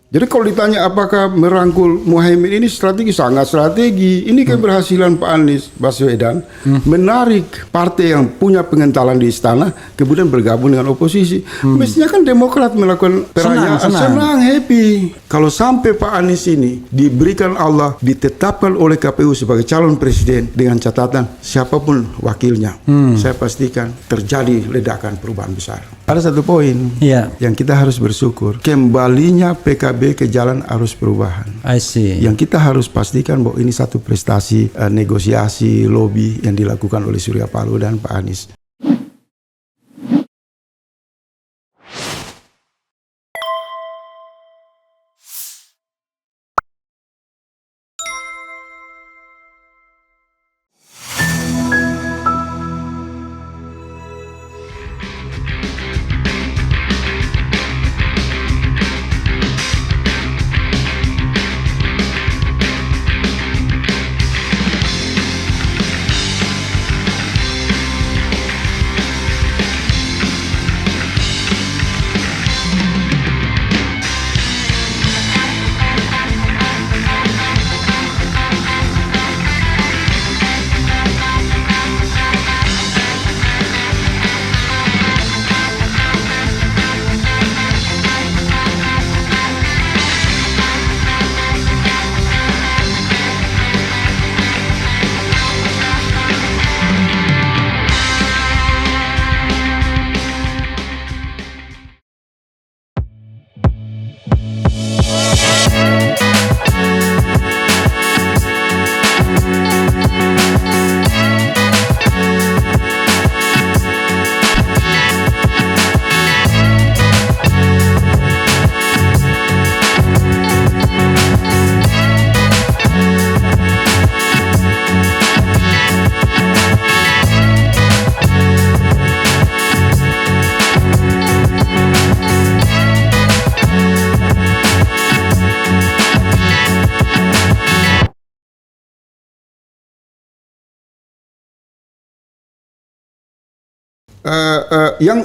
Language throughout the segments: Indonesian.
Jadi kalau ditanya apakah merangkul Muhaimin ini strategi, sangat strategi. Ini keberhasilan Pak Anies Baswedan menarik partai yang punya pengentalan di istana kemudian bergabung dengan oposisi. Mestinya kan Demokrat melakukan perayaan senang, happy. Kalau sampai Pak Anies ini diberikan Allah, ditetapkan oleh KPU sebagai calon presiden dengan catatan siapapun wakilnya, saya pastikan terjadi ledakan perubahan besar. Ada satu poin yang kita harus bersyukur, kembalinya PKB ke jalan arus perubahan. I see. Yang kita harus pastikan bahwa ini satu prestasi negosiasi, lobby yang dilakukan oleh Surya Paloh dan Pak Anies.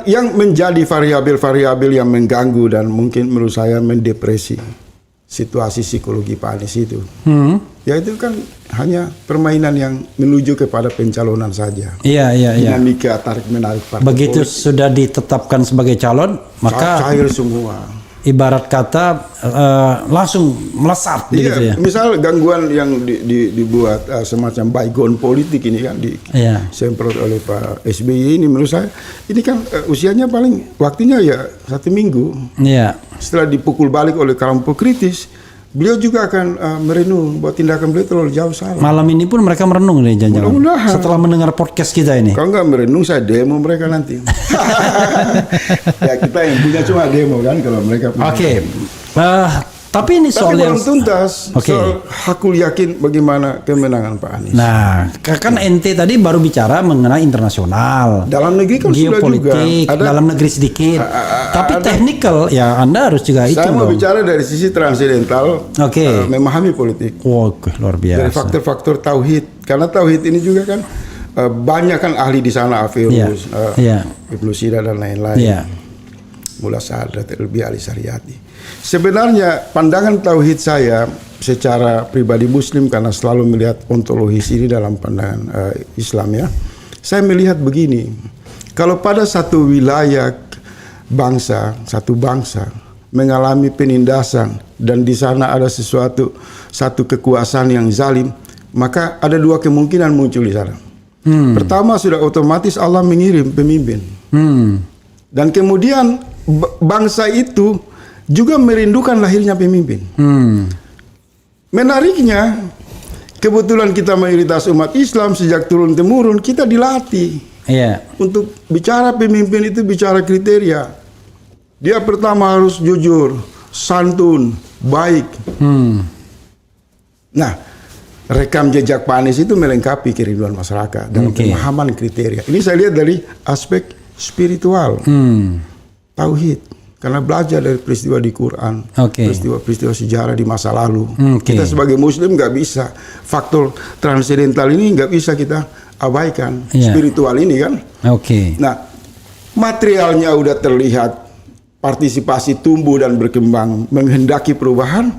Yang menjadi variabel-variabel yang mengganggu dan mungkin menurut saya mendepresi situasi psikologi Pak Anies itu, ya itu kan hanya permainan yang menuju kepada pencalonan saja. Dinamika tarik menarik partai. Begitu politik. sudah ditetapkan sebagai calon, maka cair semua. Ibarat kata langsung melesat gitu ya. Misal gangguan yang dibuat semacam baygon politik ini kan disemprot oleh Pak SBY ini, menurut saya ini kan usianya paling waktunya ya 1 minggu. Setelah dipukul balik oleh kelompok kritis, beliau juga akan merenung bahwa tindakan beliau terlalu jauh salah. Malam ini pun mereka merenung nih jangan-jangan. Setelah mendengar podcast kita ini. Kalau nggak merenung, saya demo mereka nanti. Ya kita yang punya cuma demo kan kalau mereka punya. Oke. Tapi ini soal yang belum tuntas. Soal hakul yakin bagaimana kemenangan Pak Anies. Nah, kan ente tadi baru bicara mengenai internasional. Dalam negeri kan geopolitik, sudah juga. Dalam negeri sedikit. Tapi technical ya Anda harus juga itu. Saya mau bicara dari sisi transidental. Memahami politik. Luar biasa. Dari faktor-faktor tauhid. Karena tauhid ini juga kan banyak kan ahli di sana, Averus, Ibnu Sina dan lain-lain. Mullah Sadrat, Elbi Ali Syariati. Sebenarnya pandangan tauhid saya secara pribadi Muslim, karena selalu melihat ontologis ini dalam pandangan Islam ya. Saya melihat begini, kalau pada satu wilayah satu bangsa mengalami penindasan dan di sana ada satu kekuasaan yang zalim, maka ada 2 kemungkinan muncul di sana. Pertama, sudah otomatis Allah mengirim pemimpin. Dan kemudian bangsa itu juga merindukan lahirnya pemimpin. Menariknya, kebetulan kita mayoritas umat Islam, sejak turun-temurun kita dilatih untuk bicara pemimpin itu bicara kriteria. Dia pertama harus jujur, santun, baik. Nah, rekam jejak Pak Anies itu melengkapi kerinduan masyarakat dalam pemahaman kriteria. Ini saya lihat dari aspek spiritual, tauhid. Karena belajar dari peristiwa di Quran, peristiwa-peristiwa sejarah di masa lalu. Kita sebagai Muslim nggak bisa, faktor transidental ini nggak bisa kita abaikan, spiritual ini kan. Nah, materialnya udah terlihat partisipasi tumbuh dan berkembang, menghendaki perubahan,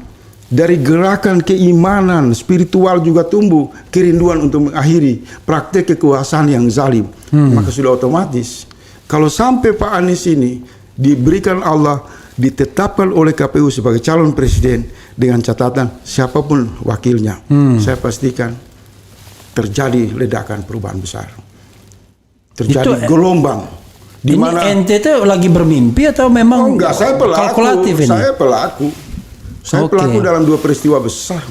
dari gerakan keimanan spiritual juga tumbuh kerinduan untuk mengakhiri praktek kekuasaan yang zalim. Maka sudah otomatis kalau sampai Pak Anies ini diberikan Allah, ditetapkan oleh KPU sebagai calon presiden dengan catatan siapapun wakilnya, saya pastikan terjadi ledakan perubahan besar, terjadi gelombang. Di mana ente itu lagi bermimpi atau memang enggak, saya pelaku, kalkulatif ini? Saya pelaku dalam 2 peristiwa besar.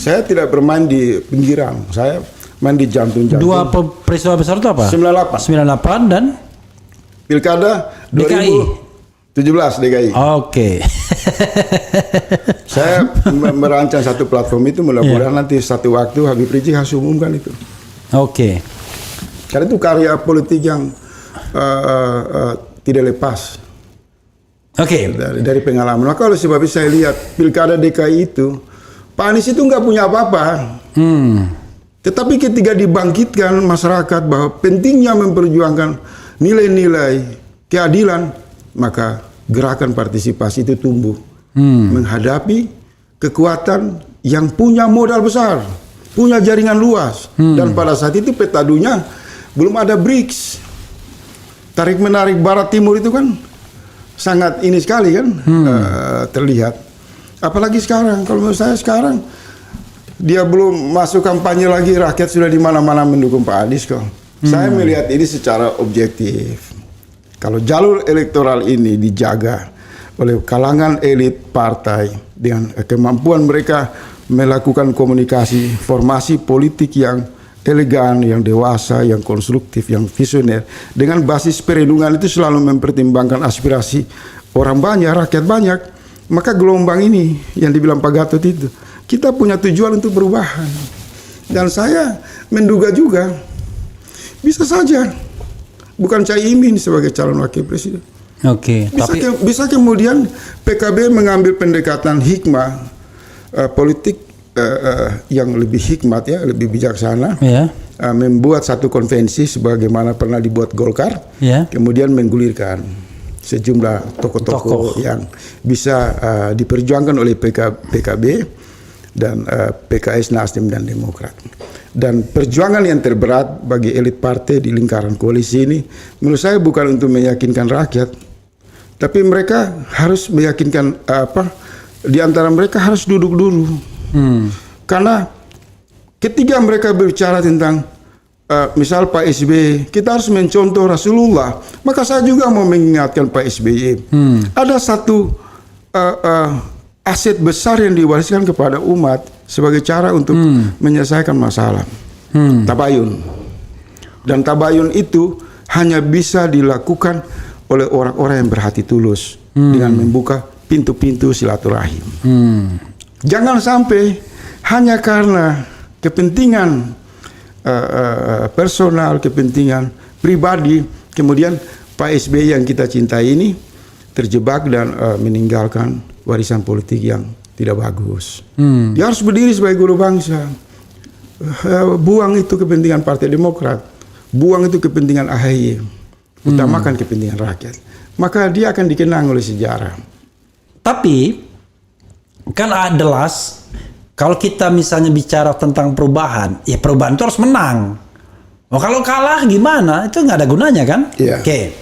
Saya tidak bermain di pinggiran, saya main di jantung-jantung. 2 peristiwa besar itu apa? 98 dan Pilkada DKI. 17 DKI. Saya merancang satu platform itu, mudah-mudahan nanti satu waktu Habib Rizik harus umumkan itu. Karena itu karya politik yang tidak lepas dari pengalaman. Maka oleh sebab itu saya lihat pilkada DKI itu Pak Anies itu nggak punya apa-apa. Tetapi ketika dibangkitkan masyarakat bahwa pentingnya memperjuangkan nilai-nilai keadilan, maka gerakan partisipasi itu tumbuh menghadapi kekuatan yang punya modal besar, punya jaringan luas, dan pada saat itu petadunya belum ada BRICS. Tarik menarik Barat Timur itu kan sangat ini sekali kan terlihat. Apalagi sekarang, kalau menurut saya sekarang dia belum masuk kampanye lagi, rakyat sudah di mana-mana mendukung Pak Anies kok. Saya melihat ini secara objektif. Kalau jalur elektoral ini dijaga oleh kalangan elit partai dengan kemampuan mereka melakukan komunikasi, formasi politik yang elegan, yang dewasa, yang konstruktif, yang visioner, dengan basis perlindungan itu selalu mempertimbangkan aspirasi orang banyak, rakyat banyak, maka gelombang ini yang dibilang Pak Gatot itu, kita punya tujuan untuk perubahan. Dan saya menduga juga bisa saja bukan Caimin sebagai calon wakil presiden. Bisa kemudian PKB mengambil pendekatan hikmah politik yang lebih hikmat, ya, lebih bijaksana, membuat satu konvensi sebagaimana pernah dibuat Golkar, kemudian menggulirkan sejumlah tokoh-tokoh yang bisa diperjuangkan oleh PKB dan PKS, Nasdem dan Demokrat. Dan perjuangan yang terberat bagi elit partai di lingkaran koalisi ini, menurut saya bukan untuk meyakinkan rakyat, tapi mereka harus meyakinkan di antara mereka harus duduk dulu. Karena ketika mereka berbicara tentang misal Pak SBY, kita harus mencontoh Rasulullah, maka saya juga mau mengingatkan Pak SBY, ada satu aset besar yang diwariskan kepada umat sebagai cara untuk menyelesaikan masalah, tabayun. Dan tabayun itu hanya bisa dilakukan oleh orang-orang yang berhati tulus dengan membuka pintu-pintu silaturahim. Jangan sampai hanya karena kepentingan personal, kepentingan pribadi, kemudian Pak SBY yang kita cintai ini terjebak dan meninggalkan warisan politik yang tidak bagus. Dia harus berdiri sebagai guru bangsa. Buang itu kepentingan Partai Demokrat, buang itu kepentingan AHY, utamakan kepentingan rakyat. Maka dia akan dikenang oleh sejarah. Tapi kan adalah kalau kita misalnya bicara tentang perubahan, ya perubahan itu harus menang. Kalau kalah gimana? Itu nggak ada gunanya kan? Oke.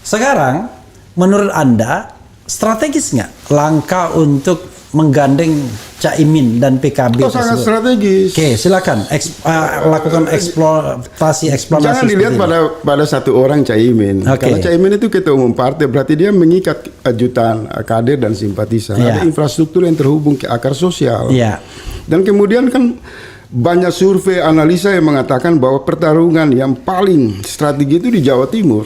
Sekarang menurut Anda strategis nggak langkah untuk menggandeng Caimin dan PKB? Sangat strategis. Oke, silakan lakukan eksploitasi. Jangan dilihat pada satu orang Caimin. Karena Caimin itu ketua umum partai, berarti dia mengikat jutaan kader dan simpatisan. Ada infrastruktur yang terhubung ke akar sosial. Dan kemudian kan banyak survei analisa yang mengatakan bahwa pertarungan yang paling strategi itu di Jawa Timur.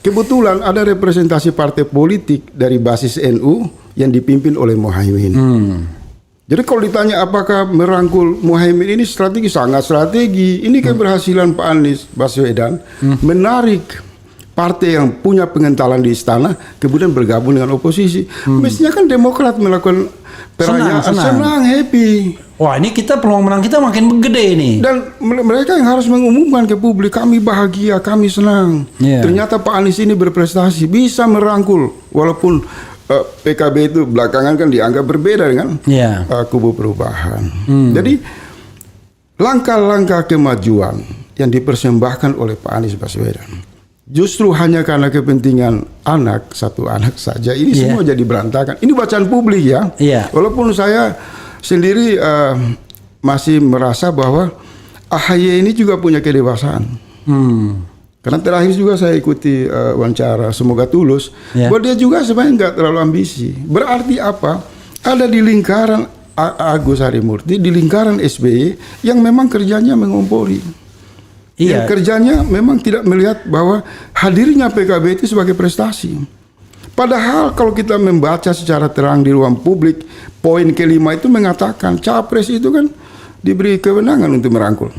Kebetulan ada representasi partai politik dari basis NU yang dipimpin oleh Muhaimin. Jadi kalau ditanya apakah merangkul Muhaimin ini strategi, sangat strategi. Ini keberhasilan Pak Anies Baswedan menarik partai yang punya pengentalan di istana kemudian bergabung dengan oposisi. Mestinya kan Demokrat melakukan senang, happy. Wah, ini kita peluang menang kita makin gede nih. Dan mereka yang harus mengumumkan ke publik, kami bahagia, kami senang. Ternyata Pak Anies ini berprestasi, bisa merangkul. Walaupun PKB itu belakangan kan dianggap berbeda dengan kubu perubahan. Jadi langkah-langkah kemajuan yang dipersembahkan oleh Pak Anies Baswedan, justru hanya karena kepentingan satu anak saja, ini semua jadi berantakan. Ini bacaan publik ya. Walaupun saya sendiri masih merasa bahwa AHY ini juga punya kedewasaan. Karena terakhir juga saya ikuti wawancara Semoga Tulus, bahwa dia juga sebenarnya nggak terlalu ambisi. Berarti apa? Ada di lingkaran Agus Harimurti, di lingkaran SBY yang memang kerjanya mengompori. Yang kerjanya memang tidak melihat bahwa hadirnya PKB itu sebagai prestasi. Padahal kalau kita membaca secara terang di ruang publik, poin kelima itu mengatakan capres itu kan diberi kewenangan untuk merangkul,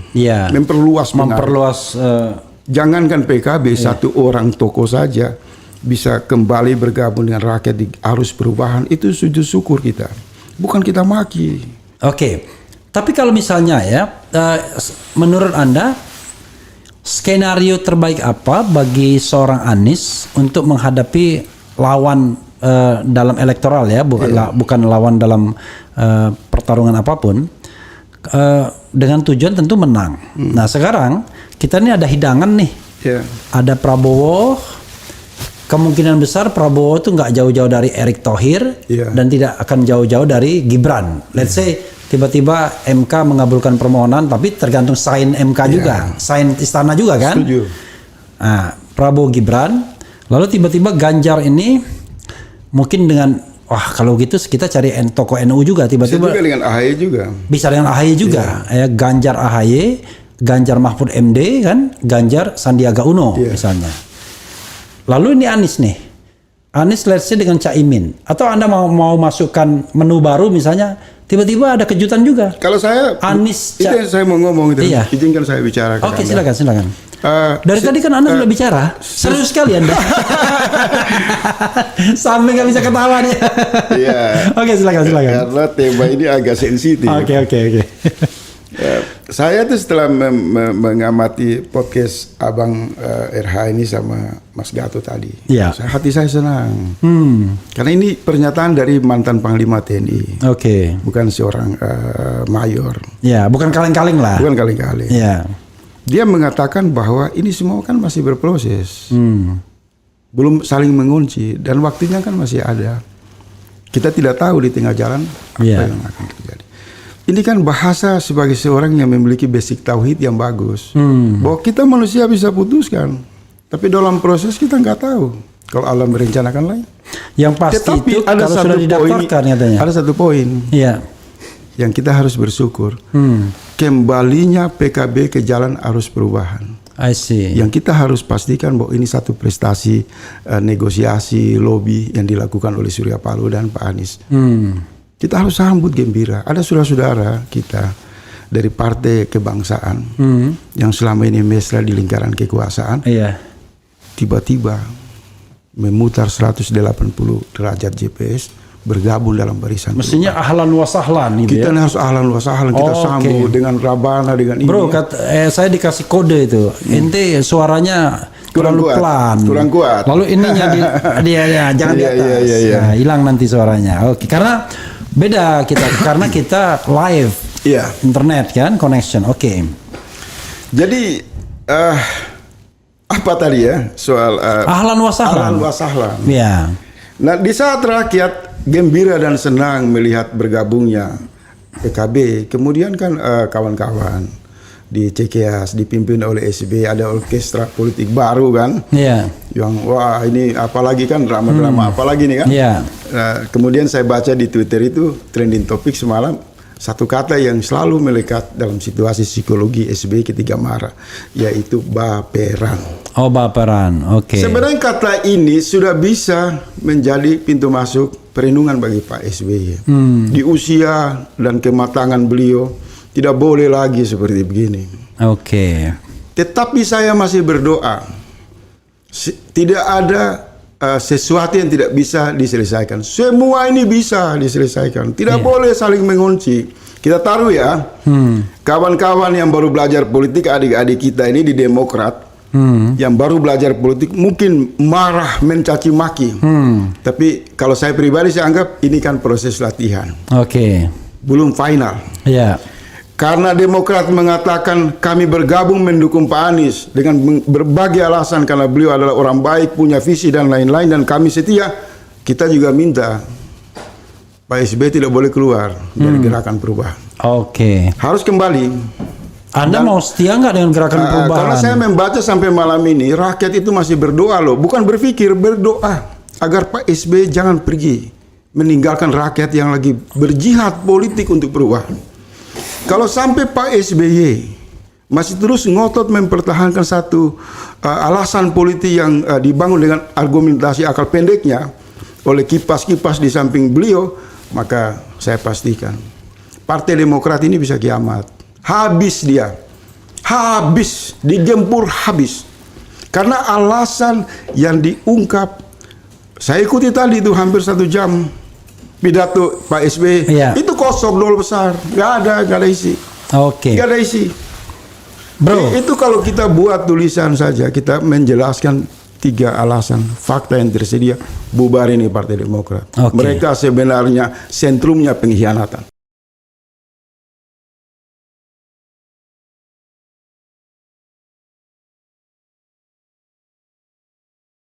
memperluas. Jangankan PKB satu orang tokoh saja bisa kembali bergabung dengan rakyat di arus perubahan, itu sujud syukur kita, bukan kita maki. Oke, tapi kalau misalnya menurut Anda skenario terbaik apa bagi seorang Anies untuk menghadapi lawan dalam elektoral bukan lawan dalam pertarungan apapun, dengan tujuan tentu menang. Nah sekarang kita ini ada hidangan nih, ada Prabowo, kemungkinan besar Prabowo itu nggak jauh-jauh dari Erick Thohir dan tidak akan jauh-jauh dari Gibran. Let's say tiba-tiba MK mengabulkan permohonan, tapi tergantung sign MK juga, sign istana juga kan. Setuju. Nah, Prabowo Gibran. Lalu tiba-tiba Ganjar ini mungkin dengan kalau gitu kita cari tokoh NU juga tiba-tiba. Bisa juga dengan AHY juga. Bisa dengan AHY juga. Ganjar AHY, Ganjar Mahfud MD kan, Ganjar Sandiaga Uno misalnya. Lalu ini Anies nih. Anies let's say dengan Caimin. Atau Anda mau masukkan menu baru misalnya, tiba-tiba ada kejutan juga. Kalau saya Anies itu yang saya mau ngomong itu. Izinkan saya bicara. Oke, silakan. Dari tadi kan Anda sudah bicara, serius sekali Anda. Sampai nggak bisa ketawa nih. Oke, silakan. Karena tema ini agak sensitif. Oke. Saya tuh setelah mengamati podcast Abang RH ini sama Mas Gatot tadi, hati saya senang. Karena ini pernyataan dari mantan Panglima TNI. Bukan seorang mayor. Bukan kaleng-kaleng lah. Bukan kaleng-kaleng. Dia mengatakan bahwa ini semua kan masih berproses, belum saling mengunci, dan waktunya kan masih ada. Kita tidak tahu di tengah jalan apa yang akan terjadi. Ini kan bahasa sebagai seorang yang memiliki basic tauhid yang bagus, bahwa kita manusia bisa putuskan, tapi dalam proses kita nggak tahu kalau Allah merencanakan lain. Yang pasti tetapi itu ada kalau sudah didaftarkan katanya. Ada satu poin. Yang kita harus bersyukur, kembalinya PKB ke jalan arus perubahan. I see. Yang kita harus pastikan bahwa ini satu prestasi negosiasi lobby yang dilakukan oleh Surya Paloh dan Pak Anies. Kita harus sambut gembira. Ada saudara-saudara kita dari partai kebangsaan yang selama ini mesra di lingkaran kekuasaan, tiba-tiba memutar 180 derajat GPS, bergabung dalam barisan. Mestinya ahlan wa sahlan gitu. Kita harus ahlan wa sahlan, kita sambut dengan Rabana, dengan ini. Bro, saya dikasih kode itu. Ente suaranya terlalu pelan. Kurang kuat. Lalu ininya dia jangan di atas. Nah, hilang nanti suaranya. Karena beda kita karena kita live. Internet kan, connection. Jadi apa tadi ya soal ahlan wa sahlan. Ahlan wa sahlan. Nah, di saat rakyat gembira dan senang melihat bergabungnya PKB, kemudian kan kawan-kawan di CKS dipimpin oleh SBY, ada orkestra politik baru kan, yang wah ini apalagi kan drama-drama apalagi nih kan. Kemudian saya baca di Twitter itu trending topik semalam, satu kata yang selalu melekat dalam situasi psikologi SBY ketika marah, yaitu baperan. Baperan, Sebenarnya kata ini sudah bisa menjadi pintu masuk perlindungan bagi Pak SBY. Di usia dan kematangan beliau tidak boleh lagi seperti begini. Oke. Tetapi saya masih berdoa tidak ada sesuatu yang tidak bisa diselesaikan. Semua ini bisa diselesaikan. Tidak boleh saling mengunci. Kita taruh ya, kawan-kawan yang baru belajar politik, adik-adik kita ini di Demokrat, yang baru belajar politik mungkin marah, mencaci maki. Tapi kalau saya pribadi saya anggap ini kan proses latihan. Oke. Belum final. Ya. Karena Demokrat mengatakan kami bergabung mendukung Pak Anies dengan berbagai alasan karena beliau adalah orang baik, punya visi dan lain-lain dan kami setia. Kita juga minta Pak SBY tidak boleh keluar dari gerakan perubahan. Oke. Harus kembali. Anda mau setia nggak dengan gerakan perubahan? Karena saya membaca sampai malam ini rakyat itu masih berdoa loh, bukan berpikir, berdoa agar Pak SBY jangan pergi meninggalkan rakyat yang lagi berjihad politik untuk perubahan. Kalau sampai Pak SBY masih terus ngotot mempertahankan satu alasan politik yang dibangun dengan argumentasi akal pendeknya oleh kipas-kipas di samping beliau, maka saya pastikan Partai Demokrat ini bisa kiamat. Habis dia. Habis. Digempur habis. Karena alasan yang diungkap, saya ikuti tadi itu hampir 1 jam. Pidato Pak SBY itu kosong, nol besar, nggak ada isi. Oke. Nggak ada isi. Bro, Itu kalau kita buat tulisan saja, kita menjelaskan 3 alasan fakta yang tersedia, bubar ini Partai Demokrat. Mereka sebenarnya sentrumnya pengkhianatan.